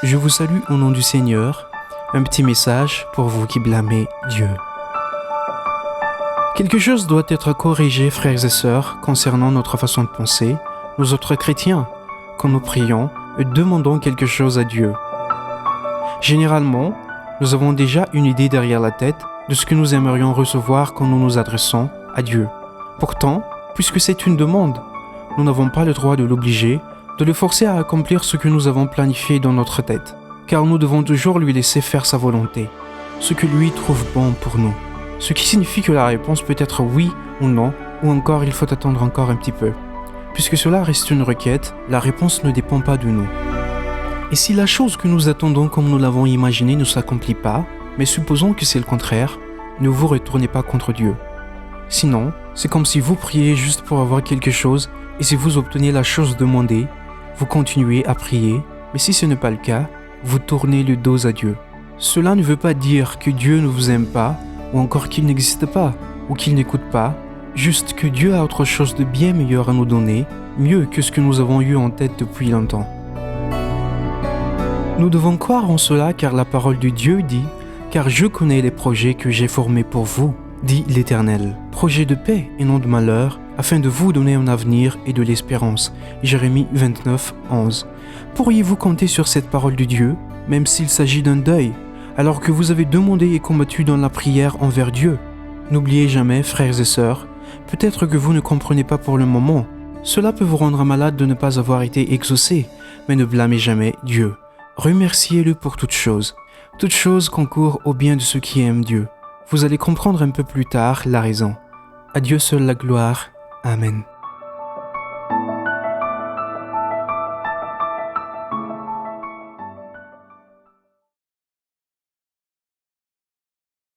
Je vous salue au nom du Seigneur, un petit message pour vous qui blâmez Dieu. Quelque chose doit être corrigé, frères et sœurs, concernant notre façon de penser, nous autres chrétiens, quand nous prions et demandons quelque chose à Dieu. Généralement, nous avons déjà une idée derrière la tête de ce que nous aimerions recevoir quand nous nous adressons à Dieu. Pourtant, puisque c'est une demande, nous n'avons pas le droit de l'obliger, de le forcer à accomplir ce que nous avons planifié dans notre tête, car nous devons toujours lui laisser faire sa volonté, ce que lui trouve bon pour nous. Ce qui signifie que la réponse peut être oui ou non, ou encore il faut attendre encore un petit peu. Puisque cela reste une requête, la réponse ne dépend pas de nous. Et si la chose que nous attendons comme nous l'avons imaginé ne s'accomplit pas, mais supposons que c'est le contraire, ne vous retournez pas contre Dieu. Sinon, c'est comme si vous priez juste pour avoir quelque chose, et si vous obtenez la chose demandée, vous continuez à prier, mais si ce n'est pas le cas, vous tournez le dos à Dieu. Cela ne veut pas dire que Dieu ne vous aime pas, ou encore qu'il n'existe pas, ou qu'il n'écoute pas, juste que Dieu a autre chose de bien meilleur à nous donner, mieux que ce que nous avons eu en tête depuis longtemps. Nous devons croire en cela car la parole de Dieu dit « Car je connais les projets que j'ai formés pour vous, dit l'Éternel, projets de paix et non de malheur, afin de vous donner un avenir et de l'espérance. » Jérémie 29, 11. Pourriez-vous compter sur cette parole de Dieu, même s'il s'agit d'un deuil, alors que vous avez demandé et combattu dans la prière envers Dieu? N'oubliez jamais, frères et sœurs, peut-être que vous ne comprenez pas pour le moment. Cela peut vous rendre malade de ne pas avoir été exaucé, mais ne blâmez jamais Dieu. Remerciez-le pour toutes choses. Toutes choses concourent au bien de ceux qui aiment Dieu. Vous allez comprendre un peu plus tard la raison. À Dieu seul la gloire. Amen.